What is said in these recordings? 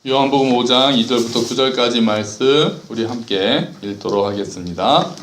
요한복음 5장 2절부터 9절까지 말씀 우리 함께 읽도록 하겠습니다.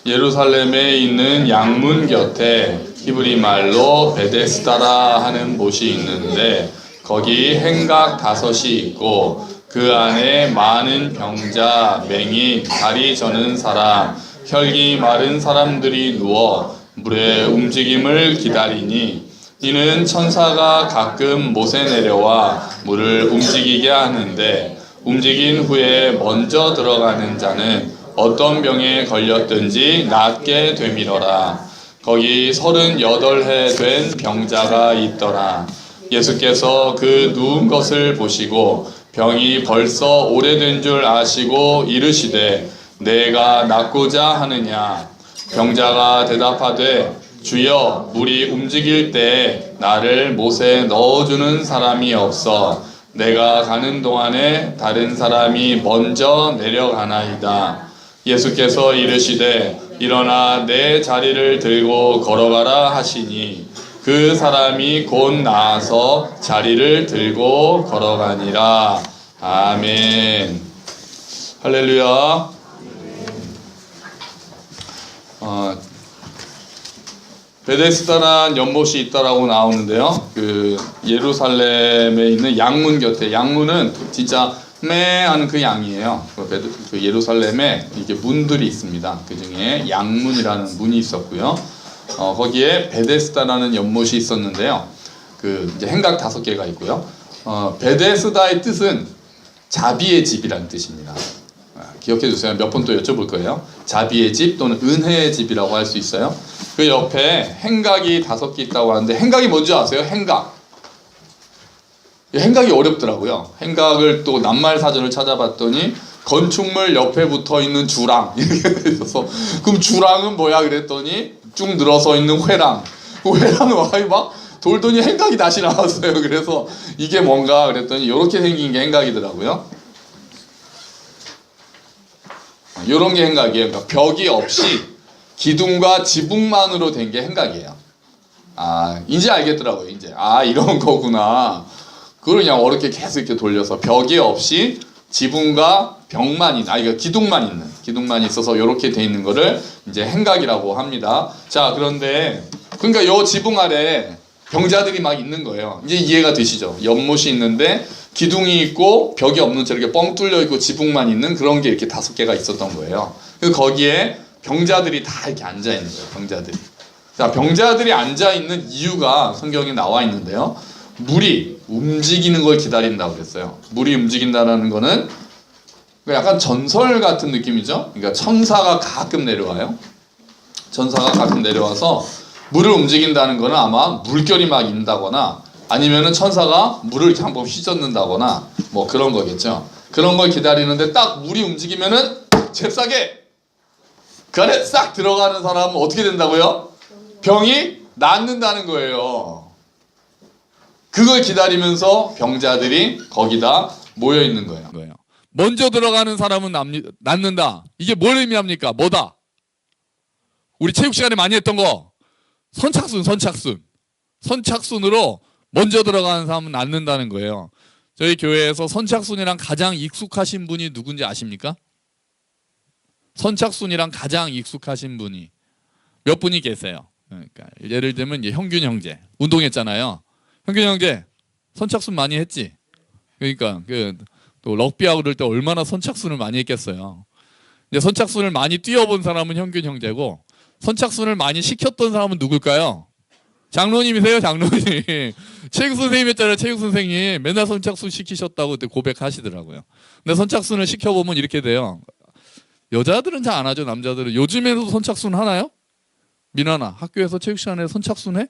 예루살렘에 있는 양문 곁에 히브리 말로 베데스다라 하는 못이 있는데 거기 행각 5이 있고 그 안에 많은 병자, 맹인, 다리 저는 사람, 혈기 마른 사람들이 누워 물의 움직임을 기다리니 이는 천사가 가끔 못에 내려와 물을 움직이게 하는데 움직인 후에 먼저 들어가는 자는 어떤 병에 걸렸든지 낫게 되밀어라. 거기 38해 된 병자가 있더라. 예수께서 그 누운 것을 보시고 병이 벌써 오래된 줄 아시고 이르시되 내가 낫고자 하느냐. 병자가 대답하되 주여, 물이 움직일 때 나를 못에 넣어주는 사람이 없어 내가 가는 동안에 다른 사람이 먼저 내려가나이다. 예수께서 이르시되 일어나 내 자리를 들고 걸어가라 하시니 그 사람이 곧 나아서 자리를 들고 걸어가니라. 아멘. 할렐루야. 베데스다라는 연못이 있다라고 나오는데요. 그 예루살렘에 있는 양문 곁에, 양문은 진짜 매 하는 그 양이에요. 그 예루살렘에 이게 문들이 있습니다. 그 중에 양문이라는 문이 있었고요. 거기에 베데스다라는 연못이 있었는데요. 그 이제 행각 5개가 있고요. 베데스다의 뜻은 자비의 집이라는 뜻입니다. 기억해 주세요. 몇 번 또 여쭤볼 거예요. 자비의 집 또는 은혜의 집이라고 할 수 있어요. 그 옆에 행각이 5개 있다고 하는데 행각이 뭔지 아세요? 행각. 행각이 어렵더라고요. 행각을 또 낱말 사전을 찾아봤더니 건축물 옆에 붙어 있는 주랑 이렇게 돼 있어서 그럼 주랑은 뭐야 그랬더니 쭉 늘어서 있는 회랑. 그 회랑은 막 돌더니 행각이 다시 나왔어요. 그래서 이게 뭔가 그랬더니 이렇게 생긴 게 행각이더라고요. 이런 게 행각이에요. 그러니까 벽이 없이 기둥과 지붕만으로 된 게 행각이에요. 이제 알겠더라고요. 이제 이런 거구나. 그걸 그냥 어렵게 계속 이렇게 돌려서 벽이 없이 지붕과 벽만 있는, 그러니까 기둥만 있어서 이렇게 돼 있는 거를 이제 행각이라고 합니다. 자, 그런데 그러니까 요 지붕 아래 병자들이 막 있는 거예요. 이제 이해가 되시죠? 연못이 있는데 기둥이 있고 벽이 없는 채 이렇게 뻥 뚫려 있고 지붕만 있는 그런 게 이렇게 5개가 있었던 거예요. 그래서 거기에 병자들이 다 이렇게 앉아 있는 거예요. 병자들이. 자, 병자들이 앉아 있는 이유가 성경에 나와 있는데요. 물이 움직이는 걸 기다린다고 그랬어요. 물이 움직인다는 거는 약간 전설 같은 느낌이죠. 그러니까 천사가 가끔 내려와요. 천사가 가끔 내려와서 물을 움직인다는 거는 아마 물결이 막 인다거나 아니면은 천사가 물을 이렇게 한번 휘젓는다거나 뭐 그런 거겠죠. 그런 걸 기다리는데 딱 물이 움직이면은 잽싸게 그 안에 싹 들어가는 사람은 어떻게 된다고요? 병이 낫는다는 거예요. 그걸 기다리면서 병자들이 거기다 모여 있는 거예요. 먼저 들어가는 사람은 낫는다. 이게 뭘 의미합니까? 뭐다? 우리 체육 시간에 많이 했던 거 선착순으로 먼저 들어가는 사람은 낫는다는 거예요. 저희 교회에서 선착순이랑 가장 익숙하신 분이 누군지 아십니까? 선착순이랑 가장 익숙하신 분이 몇 분이 계세요. 그러니까 예를 들면 이제 형균 형제 운동했잖아요. 형균 형제 선착순 많이 했지. 그러니까 또 럭비하고 그럴 때 얼마나 선착순을 많이 했겠어요. 근데 선착순을 많이 뛰어본 사람은 형균 형제고 선착순을 많이 시켰던 사람은 누굴까요? 장로님이세요, 장로님. 체육 선생님 했잖아요, 체육 선생님. 맨날 선착순 시키셨다고 그때 고백하시더라고요. 근데 선착순을 시켜보면 이렇게 돼요. 여자들은 잘 안 하죠, 남자들은. 요즘에도 선착순 하나요? 민아나, 학교에서 체육 시간에 선착순 해?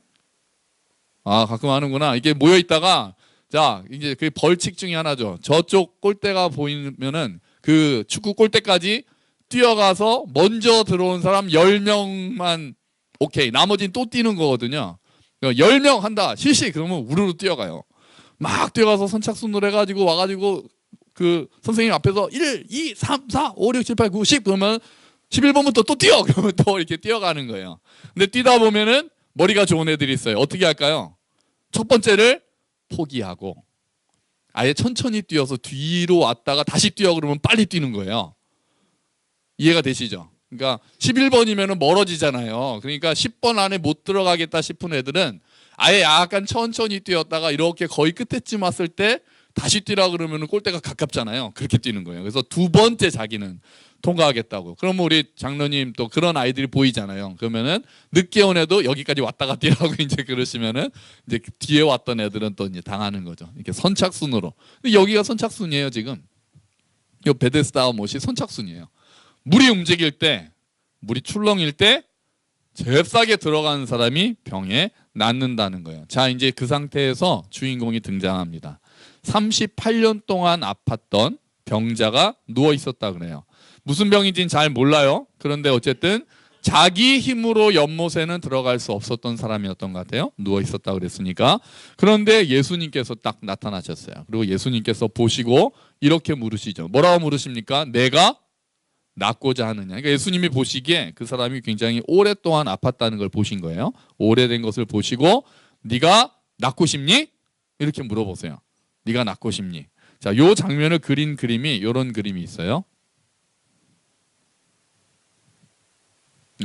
가끔 하는구나. 이게 모여있다가, 자, 이제 그 벌칙 중에 하나죠. 저쪽 골대가 보이면은 그 축구 골대까지 뛰어가서 먼저 들어온 사람 10명만 오케이. 나머지는 또 뛰는 거거든요. 10명 한다. 실시. 그러면 우르르 뛰어가요. 막 뛰어가서 선착순을 해가지고 와가지고 그 선생님 앞에서 1, 2, 3, 4, 5, 6, 7, 8, 9, 10 그러면 11번부터 또 뛰어. 그러면 또 이렇게 뛰어가는 거예요. 근데 뛰다 보면은 머리가 좋은 애들이 있어요. 어떻게 할까요? 첫 번째를 포기하고 아예 천천히 뛰어서 뒤로 왔다가 다시 뛰어 그러면 빨리 뛰는 거예요. 이해가 되시죠? 그러니까 11번이면 멀어지잖아요. 그러니까 10번 안에 못 들어가겠다 싶은 애들은 아예 약간 천천히 뛰었다가 이렇게 거의 끝에쯤 왔을 때 다시 뛰라 그러면 골대가 가깝잖아요. 그렇게 뛰는 거예요. 그래서 두 번째 자기는 통과하겠다고. 그러면 우리 장로님 또 그런 아이들이 보이잖아요. 그러면은 늦게 온 애도 여기까지 왔다가 뛰라고 이제 그러시면은 이제 뒤에 왔던 애들은 또 이제 당하는 거죠. 이렇게 선착순으로. 근데 여기가 선착순이에요, 지금. 이 베데스다 못이 선착순이에요. 물이 움직일 때, 물이 출렁일 때 잽싸게 들어가는 사람이 병에 낫는다는 거예요. 자, 이제 그 상태에서 주인공이 등장합니다. 38년 동안 아팠던 병자가 누워 있었다 그래요. 무슨 병인지는 잘 몰라요. 그런데 어쨌든 자기 힘으로 연못에는 들어갈 수 없었던 사람이었던 것 같아요. 누워 있었다 그랬으니까. 그런데 예수님께서 딱 나타나셨어요. 그리고 예수님께서 보시고 이렇게 물으시죠. 뭐라고 물으십니까? 내가 낫고자 하느냐. 그러니까 예수님이 보시기에 그 사람이 굉장히 오랫동안 아팠다는 걸 보신 거예요. 오래된 것을 보시고 네가 낫고 싶니? 이렇게 물어보세요. 네가 낫고 싶니? 자, 요 장면을 그린 그림이 이런 그림이 있어요.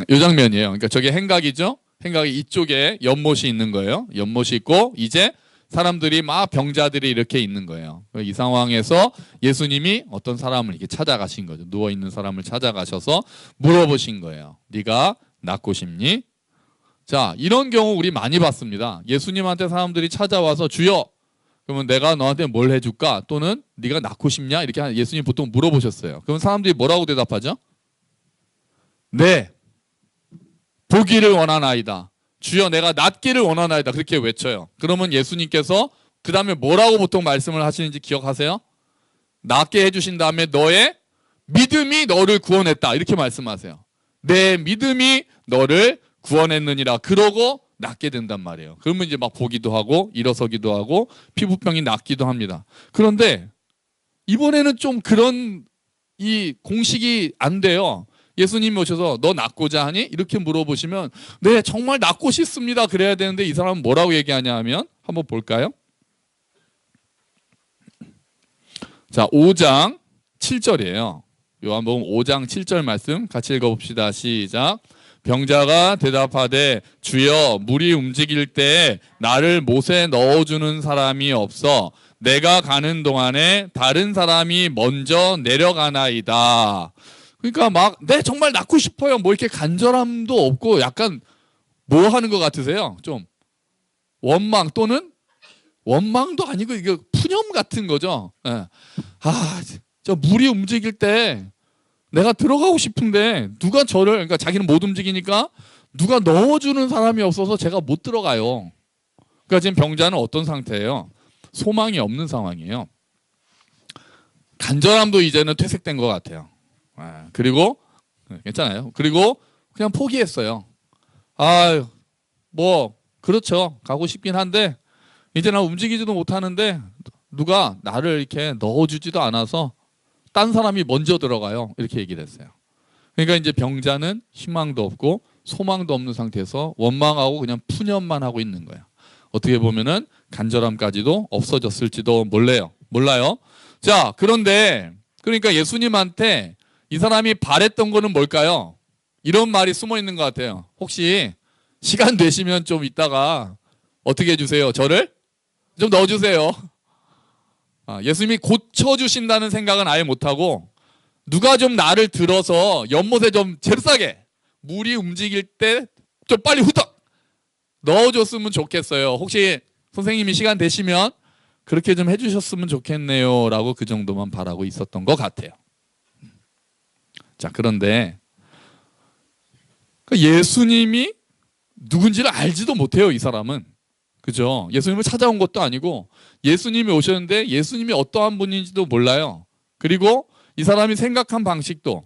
요 장면이에요. 그러니까 저게 행각이죠. 행각이 이쪽에 연못이 있는 거예요. 연못이 있고 이제 사람들이 막 병자들이 이렇게 있는 거예요. 이 상황에서 예수님이 어떤 사람을 이렇게 찾아가신 거죠. 누워 있는 사람을 찾아가셔서 물어보신 거예요. 네가 낫고 싶니? 자, 이런 경우 우리 많이 봤습니다. 예수님한테 사람들이 찾아와서 주여, 그러면 내가 너한테 뭘 해줄까? 또는 네가 낫고 싶냐? 이렇게 예수님 보통 물어보셨어요. 그럼 사람들이 뭐라고 대답하죠? 네, 보기를 원하나이다. 주여, 내가 낫기를 원하나이다. 그렇게 외쳐요. 그러면 예수님께서 그 다음에 뭐라고 보통 말씀을 하시는지 기억하세요? 낫게 해주신 다음에 너의 믿음이 너를 구원했다. 이렇게 말씀하세요. 내 믿음이 너를 구원했느니라. 그러고 낫게 된단 말이에요. 그러면 이제 막 보기도 하고 일어서기도 하고 피부병이 낫기도 합니다. 그런데 이번에는 좀 그런 이 공식이 안 돼요. 예수님이 오셔서 너 낫고자 하니? 이렇게 물어보시면 네, 정말 낫고 싶습니다. 그래야 되는데 이 사람은 뭐라고 얘기하냐 하면 한번 볼까요? 자, 5장 7절이에요. 요한복음 5장 7절 말씀 같이 읽어봅시다. 시작. 병자가 대답하되 주여, 물이 움직일 때 나를 못에 넣어주는 사람이 없어 내가 가는 동안에 다른 사람이 먼저 내려가나이다. 그러니까 막 네, 정말 낫고 싶어요. 뭐 이렇게 간절함도 없고 약간 뭐 하는 것 같으세요? 좀 원망 또는 원망도 아니고 이게 푸념 같은 거죠. 예. 아, 저 물이 움직일 때 내가 들어가고 싶은데 누가 저를, 그러니까 자기는 못 움직이니까 누가 넣어주는 사람이 없어서 제가 못 들어가요. 그러니까 지금 병자는 어떤 상태예요? 소망이 없는 상황이에요. 간절함도 이제는 퇴색된 것 같아요. 그리고 괜찮아요. 그리고 그냥 포기했어요. 아, 뭐 그렇죠. 가고 싶긴 한데 이제 나 움직이지도 못하는데 누가 나를 이렇게 넣어주지도 않아서 딴 사람이 먼저 들어가요. 이렇게 얘기를 했어요. 그러니까 이제 병자는 희망도 없고 소망도 없는 상태에서 원망하고 그냥 푸념만 하고 있는 거예요. 어떻게 보면은 간절함까지도 없어졌을지도 몰라요. 자, 그런데 그러니까 예수님한테 이 사람이 바랬던 거는 뭘까요? 이런 말이 숨어 있는 것 같아요. 혹시 시간 되시면 좀 이따가 어떻게 해주세요? 저를 좀 넣어주세요. 예수님이 고쳐주신다는 생각은 아예 못하고 누가 좀 나를 들어서 연못에 좀 잽싸게 물이 움직일 때 좀 빨리 후딱 넣어줬으면 좋겠어요. 혹시 선생님이 시간 되시면 그렇게 좀 해주셨으면 좋겠네요 라고 그 정도만 바라고 있었던 것 같아요. 자, 그런데 예수님이 누군지를 알지도 못해요. 이 사람은. 그죠? 예수님을 찾아온 것도 아니고 예수님이 오셨는데 예수님이 어떠한 분인지도 몰라요. 그리고 이 사람이 생각한 방식도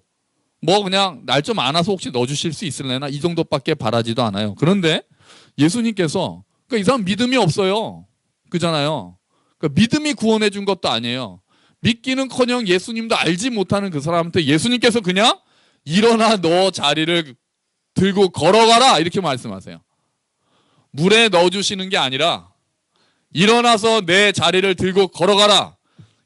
뭐 그냥 날 좀 안아서 혹시 넣어주실 수 있을래나 이 정도밖에 바라지도 않아요. 그런데 예수님께서 그러니까 이 사람 믿음이 없어요. 그잖아요. 그러니까 믿음이 구원해 준 것도 아니에요. 믿기는커녕 예수님도 알지 못하는 그 사람한테 예수님께서 그냥 일어나 너 자리를 들고 걸어가라 이렇게 말씀하세요. 물에 넣어주시는 게 아니라 일어나서 내 자리를 들고 걸어가라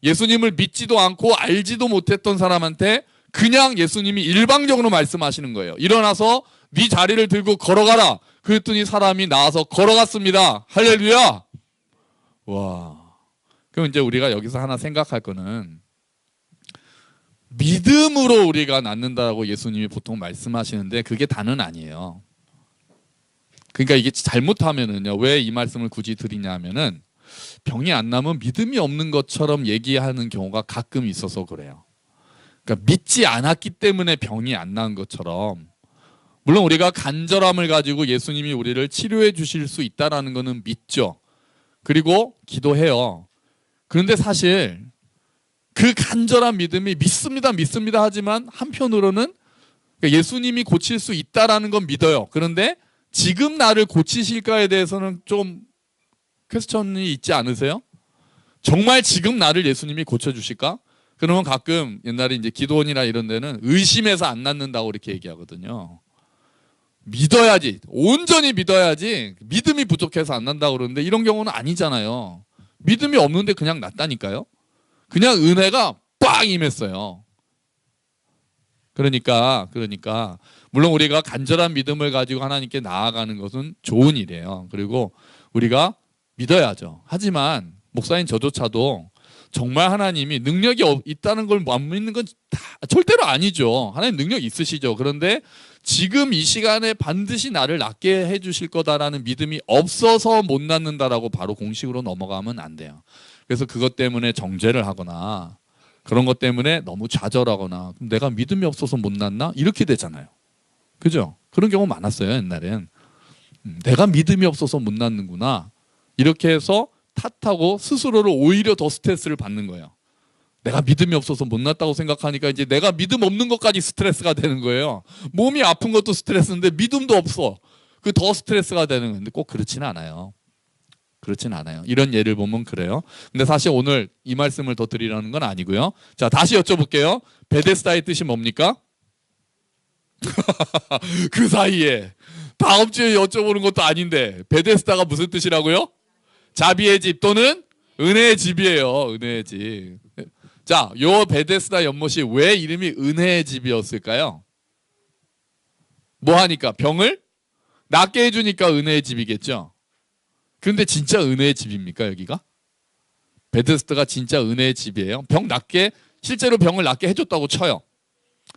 예수님을 믿지도 않고 알지도 못했던 사람한테 그냥 예수님이 일방적으로 말씀하시는 거예요. 일어나서 네 자리를 들고 걸어가라. 그랬더니 사람이 나와서 걸어갔습니다. 할렐루야. 와. 그럼 이제 우리가 여기서 하나 생각할 거는 믿음으로 우리가 낫는다고 예수님이 보통 말씀하시는데 그게 다는 아니에요. 그러니까 이게 잘못하면은요. 왜 이 말씀을 굳이 드리냐 하면은 병이 안 나면 믿음이 없는 것처럼 얘기하는 경우가 가끔 있어서 그래요. 그러니까 믿지 않았기 때문에 병이 안 나은 것처럼 물론 우리가 간절함을 가지고 예수님이 우리를 치료해 주실 수 있다라는 것은 믿죠. 그리고 기도해요. 그런데 사실 그 간절한 믿음이 믿습니다 하지만 한편으로는 예수님이 고칠 수 있다라는 건 믿어요. 그런데 지금 나를 고치실까에 대해서는 좀 퀘스천이 있지 않으세요? 정말 지금 나를 예수님이 고쳐주실까? 그러면 가끔 옛날에 이제 기도원이나 이런 데는 의심해서 안 낫는다고 이렇게 얘기하거든요. 믿어야지, 온전히 믿어야지 믿음이 부족해서 안 난다고 그러는데 이런 경우는 아니잖아요. 믿음이 없는데 그냥 낫다니까요. 그냥 은혜가 빡 임했어요. 그러니까 물론 우리가 간절한 믿음을 가지고 하나님께 나아가는 것은 좋은 일이에요. 그리고 우리가 믿어야죠. 하지만 목사님 저조차도 정말 하나님이 능력이 있다는 걸 안 믿는 건 절대로 아니죠. 하나님 능력 있으시죠. 그런데 지금 이 시간에 반드시 나를 낫게 해주실 거다라는 믿음이 없어서 못 낫는다라고 바로 공식으로 넘어가면 안 돼요. 그래서 그것 때문에 정죄를 하거나 그런 것 때문에 너무 좌절하거나 내가 믿음이 없어서 못 낫나? 이렇게 되잖아요. 그죠? 그런 경우 많았어요. 옛날엔. 내가 믿음이 없어서 못 낫는구나. 이렇게 해서 탓하고 스스로를 오히려 더 스트레스를 받는 거예요. 내가 믿음이 없어서 못 낫다고 생각하니까 이제 내가 믿음 없는 것까지 스트레스가 되는 거예요. 몸이 아픈 것도 스트레스인데 믿음도 없어. 그 더 스트레스가 되는 건데 꼭 그렇지는 않아요. 그렇지는 않아요. 이런 예를 보면 그래요. 근데 사실 오늘 이 말씀을 더 드리려는 건 아니고요. 자, 다시 여쭤볼게요. 베데스다의 뜻이 뭡니까? 그 사이에 다음 주에 여쭤보는 것도 아닌데 베데스다가 무슨 뜻이라고요? 자비의 집 또는 은혜의 집이에요. 은혜의 집. 자, 요 베데스다 연못이 왜 이름이 은혜의 집이었을까요? 뭐 하니까? 병을 낫게 해주니까 은혜의 집이겠죠. 그런데 진짜 은혜의 집입니까 여기가? 베데스다가 진짜 은혜의 집이에요? 병 낫게 실제로 병을 낫게 해줬다고 쳐요.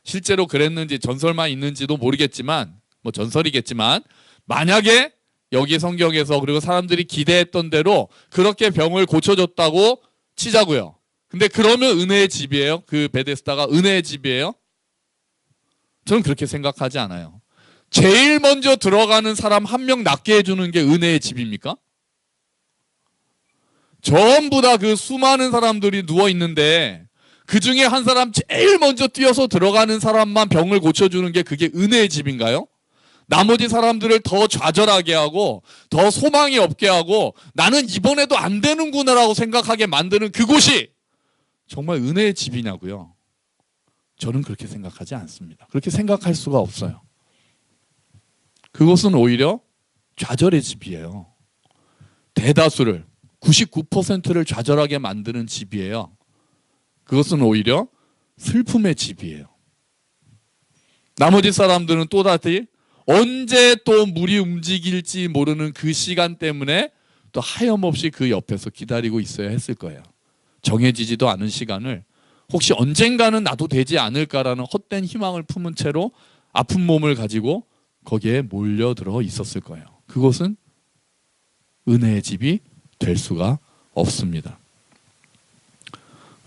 실제로 그랬는지 전설만 있는지도 모르겠지만 뭐 전설이겠지만 만약에 여기 성경에서 그리고 사람들이 기대했던 대로 그렇게 병을 고쳐줬다고 치자고요. 근데 그러면 은혜의 집이에요? 그 베데스다가 은혜의 집이에요? 저는 그렇게 생각하지 않아요. 제일 먼저 들어가는 사람 한 명 낫게 해주는 게 은혜의 집입니까? 전부 다 그 수많은 사람들이 누워 있는데 그 중에 한 사람 제일 먼저 뛰어서 들어가는 사람만 병을 고쳐주는 게 그게 은혜의 집인가요? 나머지 사람들을 더 좌절하게 하고 더 소망이 없게 하고 나는 이번에도 안 되는구나라고 생각하게 만드는 그곳이 정말 은혜의 집이냐고요? 저는 그렇게 생각하지 않습니다. 그렇게 생각할 수가 없어요. 그것은 오히려 좌절의 집이에요. 대다수를 99%를 좌절하게 만드는 집이에요. 그것은 오히려 슬픔의 집이에요. 나머지 사람들은 또다시 언제 또 물이 움직일지 모르는 그 시간 때문에 또 하염없이 그 옆에서 기다리고 있어야 했을 거예요. 정해지지도 않은 시간을 혹시 언젠가는 나도 되지 않을까라는 헛된 희망을 품은 채로 아픈 몸을 가지고 거기에 몰려들어 있었을 거예요. 그것은 은혜의 집이 될 수가 없습니다.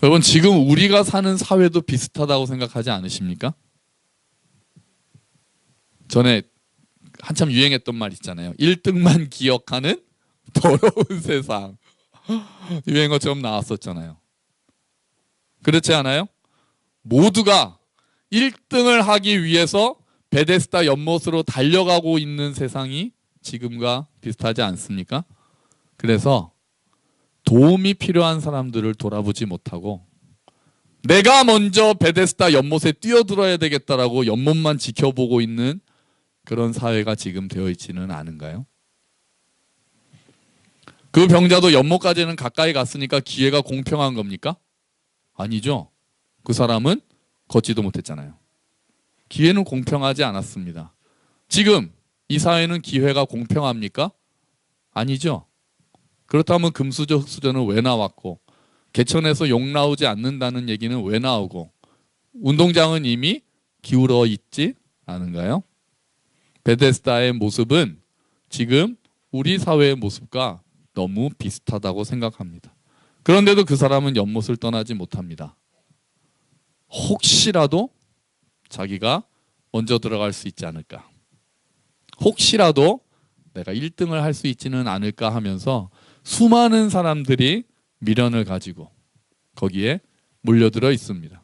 여러분 지금 우리가 사는 사회도 비슷하다고 생각하지 않으십니까? 전에 한참 유행했던 말 있잖아요. 1등만 기억하는 더러운 세상. 유행어처럼 나왔었잖아요. 그렇지 않아요? 모두가 1등을 하기 위해서 베데스다 연못으로 달려가고 있는 세상이 지금과 비슷하지 않습니까? 그래서 도움이 필요한 사람들을 돌아보지 못하고 내가 먼저 베데스다 연못에 뛰어들어야 되겠다라고 연못만 지켜보고 있는 그런 사회가 지금 되어 있지는 않은가요? 그 병자도 연못까지는 가까이 갔으니까 기회가 공평한 겁니까? 아니죠. 그 사람은 걷지도 못했잖아요. 기회는 공평하지 않았습니다. 지금 이 사회는 기회가 공평합니까? 아니죠. 그렇다면 금수저 수저는 왜 나왔고, 개천에서 욕 나오지 않는다는 얘기는 왜 나오고, 운동장은 이미 기울어 있지 않은가요? 베데스다의 모습은 지금 우리 사회의 모습과 너무 비슷하다고 생각합니다. 그런데도 그 사람은 연못을 떠나지 못합니다. 혹시라도 자기가 먼저 들어갈 수 있지 않을까, 혹시라도 내가 1등을 할 수 있지는 않을까 하면서 수많은 사람들이 미련을 가지고 거기에 몰려들어 있습니다.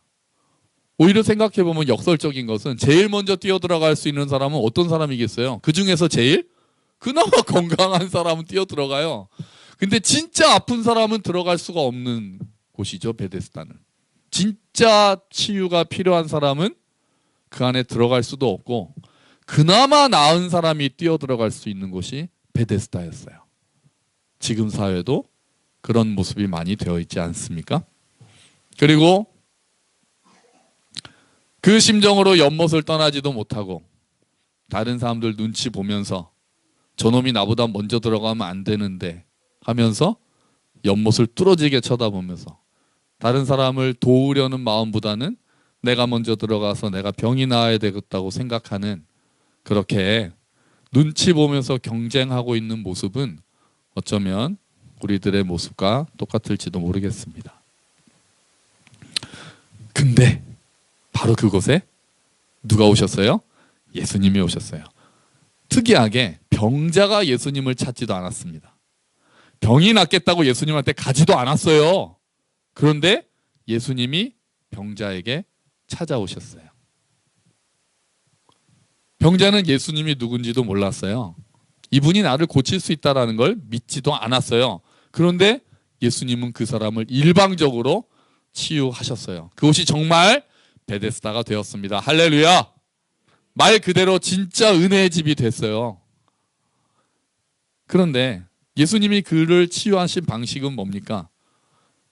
오히려 생각해보면 역설적인 것은 제일 먼저 뛰어들어갈 수 있는 사람은 어떤 사람이겠어요? 그 중에서 제일 그나마 건강한 사람은 뛰어들어가요. 근데 진짜 아픈 사람은 들어갈 수가 없는 곳이죠, 베데스다는. 진짜 치유가 필요한 사람은 그 안에 들어갈 수도 없고, 그나마 나은 사람이 뛰어들어갈 수 있는 곳이 베데스다였어요. 지금 사회도 그런 모습이 많이 되어 있지 않습니까? 그리고 그 심정으로 연못을 떠나지도 못하고 다른 사람들 눈치 보면서 저놈이 나보다 먼저 들어가면 안 되는데 하면서 연못을 뚫어지게 쳐다보면서 다른 사람을 도우려는 마음보다는 내가 먼저 들어가서 내가 병이 나아야 되겠다고 생각하는, 그렇게 눈치 보면서 경쟁하고 있는 모습은 어쩌면 우리들의 모습과 똑같을지도 모르겠습니다. 근데 바로 그곳에 누가 오셨어요? 예수님이 오셨어요. 특이하게 병자가 예수님을 찾지도 않았습니다. 병이 낫겠다고 예수님한테 가지도 않았어요. 그런데 예수님이 병자에게 찾아오셨어요. 병자는 예수님이 누군지도 몰랐어요. 이분이 나를 고칠 수 있다는 걸 믿지도 않았어요. 그런데 예수님은 그 사람을 일방적으로 치유하셨어요. 그것이 정말 베데스다가 되었습니다. 할렐루야! 말 그대로 진짜 은혜의 집이 됐어요. 그런데 예수님이 그를 치유하신 방식은 뭡니까?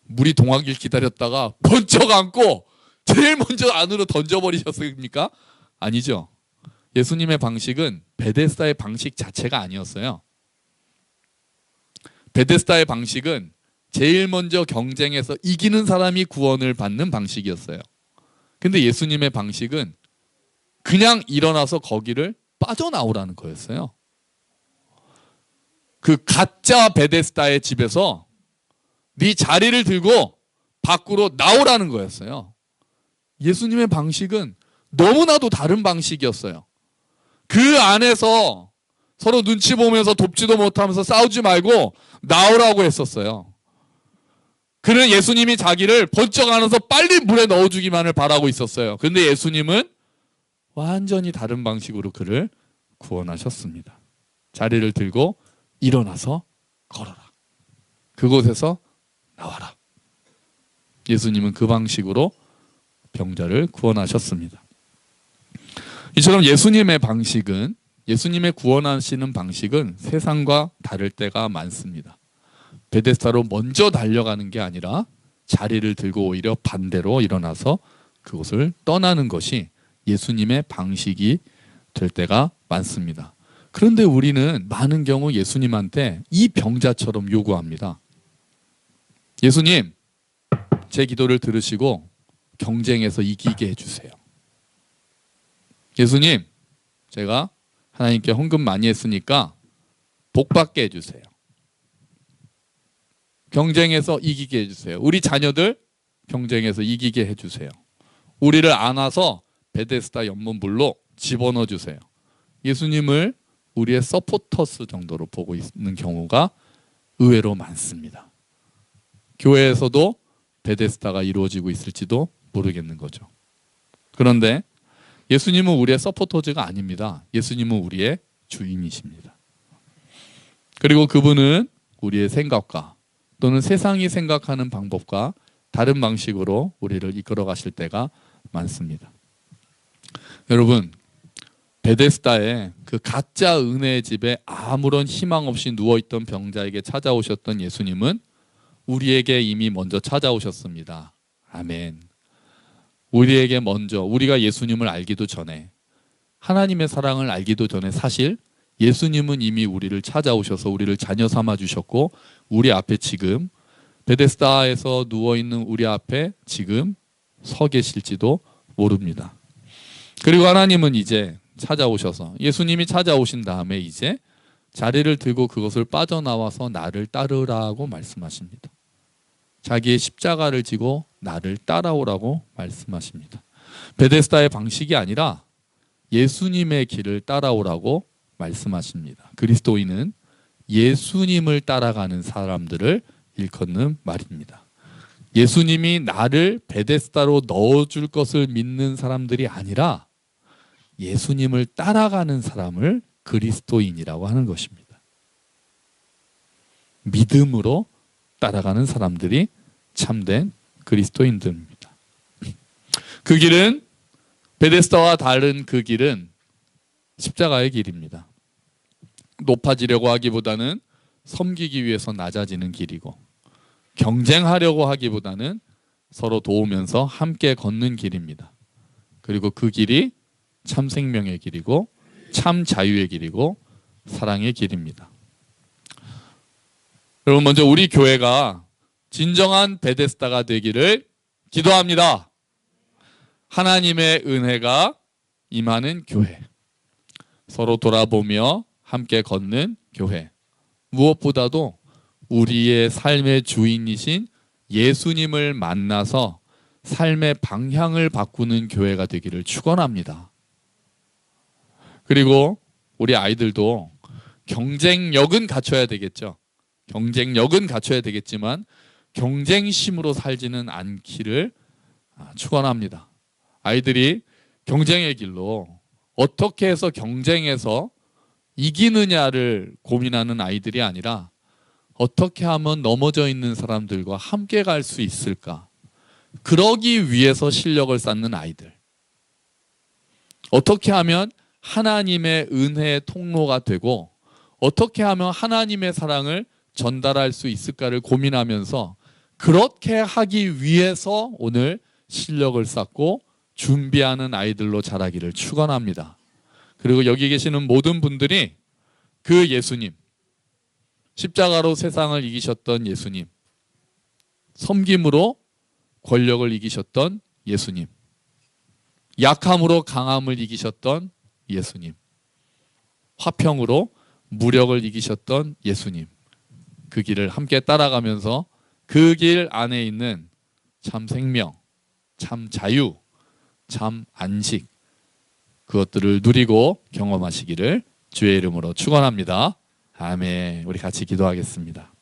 물이 동하길 기다렸다가 번쩍 안고 제일 먼저 안으로 던져버리셨습니까? 아니죠. 예수님의 방식은 베데스다의 방식 자체가 아니었어요. 베데스다의 방식은 제일 먼저 경쟁해서 이기는 사람이 구원을 받는 방식이었어요. 근데 예수님의 방식은 그냥 일어나서 거기를 빠져나오라는 거였어요. 그 가짜 베데스다의 집에서 네 자리를 들고 밖으로 나오라는 거였어요. 예수님의 방식은 너무나도 다른 방식이었어요. 그 안에서 서로 눈치 보면서 돕지도 못하면서 싸우지 말고 나오라고 했었어요. 그는 예수님이 자기를 번쩍 안아서 빨리 물에 넣어주기만을 바라고 있었어요. 그런데 예수님은 완전히 다른 방식으로 그를 구원하셨습니다. 자리를 들고 일어나서 걸어라. 그곳에서 나와라. 예수님은 그 방식으로 병자를 구원하셨습니다. 이처럼 예수님의 방식은, 예수님의 구원하시는 방식은 세상과 다를 때가 많습니다. 베데스다로 먼저 달려가는 게 아니라 자리를 들고 오히려 반대로 일어나서 그곳을 떠나는 것이 예수님의 방식이 될 때가 많습니다. 그런데 우리는 많은 경우 예수님한테 이 병자처럼 요구합니다. 예수님, 제 기도를 들으시고 경쟁에서 이기게 해주세요. 예수님, 제가 하나님께 헌금 많이 했으니까 복 받게 해주세요. 경쟁에서 이기게 해주세요. 우리 자녀들 경쟁에서 이기게 해주세요. 우리를 안아서 베데스다 연못물로 집어넣어 주세요. 예수님을 우리의 서포터스 정도로 보고 있는 경우가 의외로 많습니다. 교회에서도 베데스다가 이루어지고 있을지도 모르겠는 거죠. 그런데 예수님은 우리의 서포터즈가 아닙니다. 예수님은 우리의 주인이십니다. 그리고 그분은 우리의 생각과 또는 세상이 생각하는 방법과 다른 방식으로 우리를 이끌어 가실 때가 많습니다. 여러분, 베데스다의 그 가짜 은혜의 집에 아무런 희망 없이 누워있던 병자에게 찾아오셨던 예수님은 우리에게 이미 먼저 찾아오셨습니다. 아멘. 우리에게 먼저 우리가 예수님을 알기도 전에 하나님의 사랑을 알기도 전에 사실 예수님은 이미 우리를 찾아오셔서 우리를 자녀 삼아 주셨고 우리 앞에 지금 베데스다에서 누워있는 우리 앞에 지금 서 계실지도 모릅니다. 그리고 하나님은 이제 찾아오셔서 예수님이 찾아오신 다음에 이제 자리를 들고 그것을 빠져나와서 나를 따르라고 말씀하십니다. 자기의 십자가를 지고 나를 따라오라고 말씀하십니다. 베데스다의 방식이 아니라 예수님의 길을 따라오라고 말씀하십니다. 그리스도인은 예수님을 따라가는 사람들을 일컫는 말입니다. 예수님이 나를 베데스다로 넣어줄 것을 믿는 사람들이 아니라 예수님을 따라가는 사람을 그리스도인이라고 하는 것입니다. 믿음으로 따라가는 사람들이 참된 그리스도인들입니다. 그 길은 베데스다와 다른 그 길은 십자가의 길입니다. 높아지려고 하기보다는 섬기기 위해서 낮아지는 길이고 경쟁하려고 하기보다는 서로 도우면서 함께 걷는 길입니다. 그리고 그 길이 참 생명의 길이고 참 자유의 길이고 사랑의 길입니다. 여러분 먼저 우리 교회가 진정한 베데스다가 되기를 기도합니다. 하나님의 은혜가 임하는 교회, 서로 돌아보며 함께 걷는 교회, 무엇보다도 우리의 삶의 주인이신 예수님을 만나서 삶의 방향을 바꾸는 교회가 되기를 축원합니다. 그리고 우리 아이들도 경쟁력은 갖춰야 되겠죠. 경쟁력은 갖춰야 되겠지만 경쟁심으로 살지는 않기를 축원합니다. 아이들이 경쟁의 길로 어떻게 해서 경쟁해서 이기느냐를 고민하는 아이들이 아니라 어떻게 하면 넘어져 있는 사람들과 함께 갈 수 있을까? 그러기 위해서 실력을 쌓는 아이들. 어떻게 하면 하나님의 은혜의 통로가 되고 어떻게 하면 하나님의 사랑을 전달할 수 있을까를 고민하면서 그렇게 하기 위해서 오늘 실력을 쌓고 준비하는 아이들로 자라기를 축원합니다. 그리고 여기 계시는 모든 분들이 그 예수님, 십자가로 세상을 이기셨던 예수님, 섬김으로 권력을 이기셨던 예수님, 약함으로 강함을 이기셨던 예수님, 화평으로 무력을 이기셨던 예수님, 그 길을 함께 따라가면서 그 길 안에 있는 참 생명, 참 자유, 참 안식, 그것들을 누리고 경험하시기를 주의 이름으로 축원합니다. 아멘. 우리 같이 기도하겠습니다.